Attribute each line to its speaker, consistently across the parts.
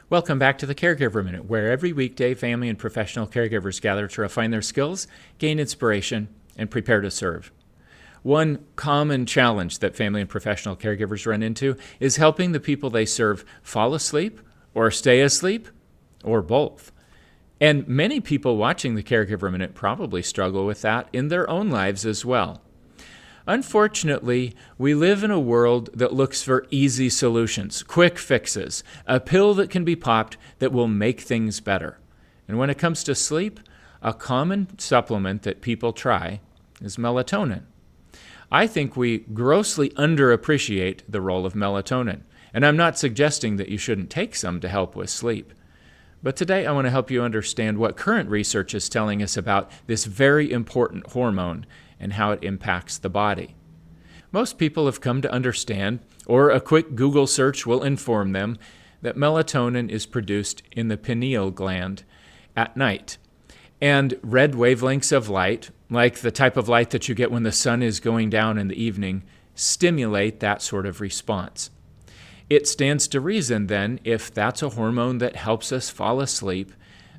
Speaker 1: Welcome back to the Caregiver Minute, where every weekday family and professional caregivers gather to refine their skills, gain inspiration, and prepare to serve. One common challenge that family and professional caregivers run into is helping the people they serve fall asleep or stay asleep or both. And many people watching the Caregiver Minute probably struggle with that in their own lives as well. Unfortunately, we live in a world that looks for easy solutions, quick fixes, a pill that can be popped that will make things better. And when it comes to sleep, a common supplement that people try is melatonin. I think we grossly underappreciate the role of melatonin, and I'm not suggesting that you shouldn't take some to help with sleep. But today I want to help you understand what current research is telling us about this very important hormone and how it impacts the body. Most people have come to understand, or a quick Google search will inform them, that melatonin is produced in the pineal gland at night. And red wavelengths of light, like the type of light that you get when the sun is going down in the evening, stimulate that sort of response. It stands to reason then, if that's a hormone that helps us fall asleep,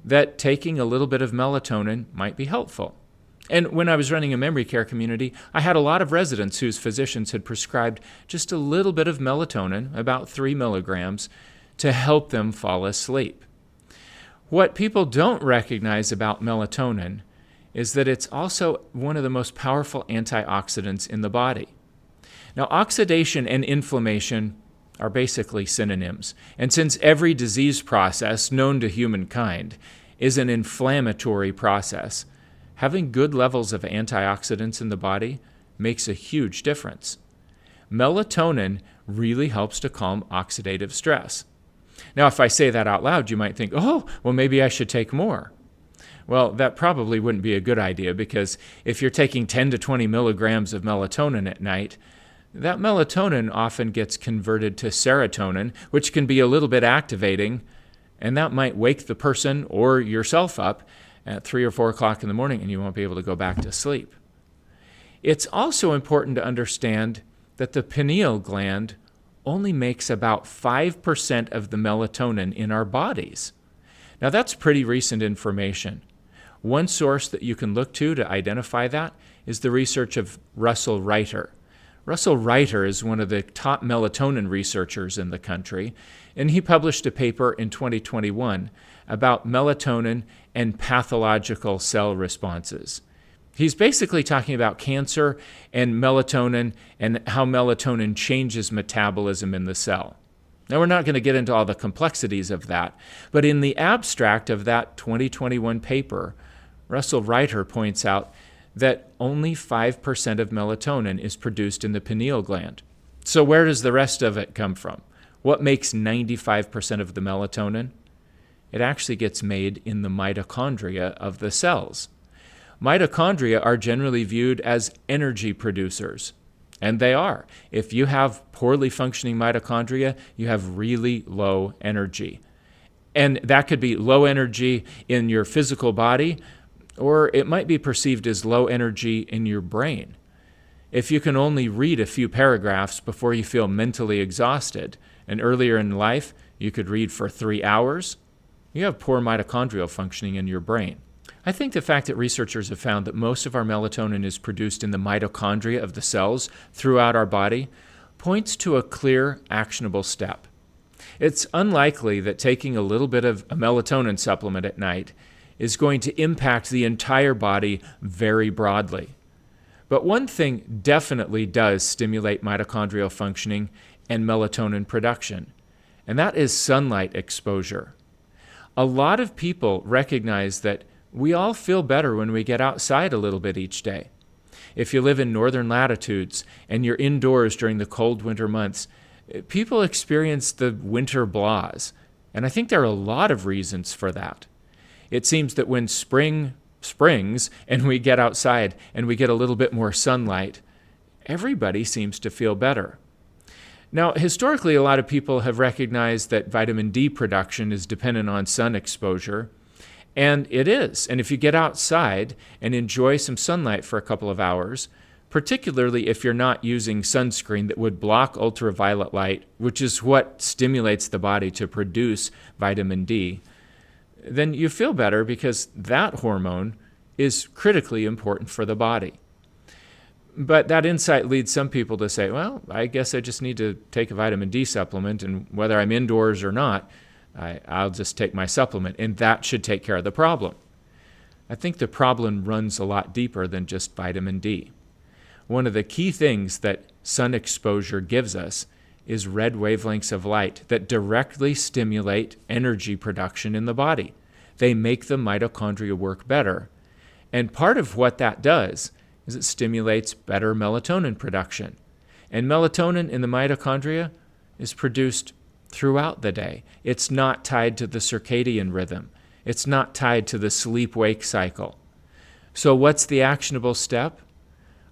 Speaker 1: that taking a little bit of melatonin might be helpful. And when I was running a memory care community, I had a lot of residents whose physicians had prescribed just a little bit of melatonin, about 3 milligrams, to help them fall asleep. What people don't recognize about melatonin is that it's also one of the most powerful antioxidants in the body. Now, oxidation and inflammation are basically synonyms. And since every disease process known to humankind is an inflammatory process, having good levels of antioxidants in the body makes a huge difference. Melatonin really helps to calm oxidative stress. Now, if I say that out loud, you might think, oh, well, maybe I should take more. Well, that probably wouldn't be a good idea, because if you're taking 10 to 20 milligrams of melatonin at night, that melatonin often gets converted to serotonin, which can be a little bit activating, and that might wake the person or yourself up at 3 or 4 o'clock in the morning, and you won't be able to go back to sleep. It's also important to understand that the pineal gland only makes about 5% of the melatonin in our bodies. Now, that's pretty recent information. One source that you can look to identify that is the research of Russell Reiter. Russell Reiter is one of the top melatonin researchers in the country, and he published a paper in 2021 about melatonin and pathological cell responses. He's basically talking about cancer and melatonin and how melatonin changes metabolism in the cell. Now, we're not going to get into all the complexities of that, but in the abstract of that 2021 paper, Russell Reiter points out that only 5% of melatonin is produced in the pineal gland. So where does the rest of it come from? What makes 95% of the melatonin? It actually gets made in the mitochondria of the cells. Mitochondria are generally viewed as energy producers, and they are. If you have poorly functioning mitochondria, you have really low energy. And that could be low energy in your physical body, or it might be perceived as low energy in your brain. If you can only read a few paragraphs before you feel mentally exhausted, and earlier in life you could read for 3 hours, you have poor mitochondrial functioning in your brain. I think the fact that researchers have found that most of our melatonin is produced in the mitochondria of the cells throughout our body points to a clear, actionable step. It's unlikely that taking a little bit of a melatonin supplement at night is going to impact the entire body very broadly. But one thing definitely does stimulate mitochondrial functioning and melatonin production, and that is sunlight exposure. A lot of people recognize that we all feel better when we get outside a little bit each day. If you live in northern latitudes and you're indoors during the cold winter months, people experience the winter blahs, and I think there are a lot of reasons for that. It seems that when spring springs and we get outside and we get a little bit more sunlight, everybody seems to feel better. Now, historically, a lot of people have recognized that vitamin D production is dependent on sun exposure, and it is. And if you get outside and enjoy some sunlight for a couple of hours, particularly if you're not using sunscreen that would block ultraviolet light, which is what stimulates the body to produce vitamin D, then you feel better because that hormone is critically important for the body. But that insight leads some people to say, well, I guess I just need to take a vitamin D supplement, and whether I'm indoors or not, I'll just take my supplement, and that should take care of the problem. I think the problem runs a lot deeper than just vitamin D. One of the key things that sun exposure gives us is red wavelengths of light that directly stimulate energy production in the body. They make the mitochondria work better. And part of what that does is it stimulates better melatonin production. And melatonin in the mitochondria is produced throughout the day. It's not tied to the circadian rhythm. It's not tied to the sleep-wake cycle. So what's the actionable step?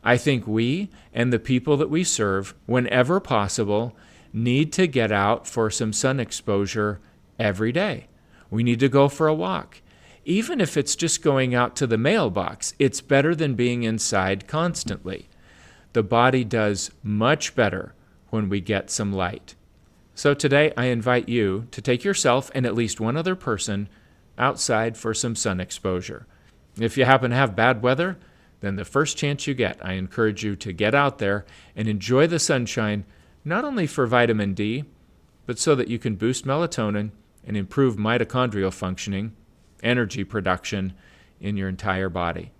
Speaker 1: I think we and the people that we serve, whenever possible, need to get out for some sun exposure every day. We need to go for a walk. Even if it's just going out to the mailbox, it's better than being inside constantly. The body does much better when we get some light. So today I invite you to take yourself and at least one other person outside for some sun exposure. If you happen to have bad weather, then the first chance you get, I encourage you to get out there and enjoy the sunshine, not only for vitamin D, but so that you can boost melatonin and improve mitochondrial functioning, energy production in your entire body.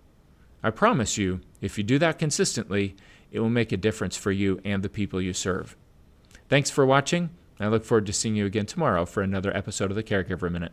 Speaker 1: I promise you, if you do that consistently, it will make a difference for you and the people you serve. Thanks for watching. I look forward to seeing you again tomorrow for another episode of the Caregiver Minute.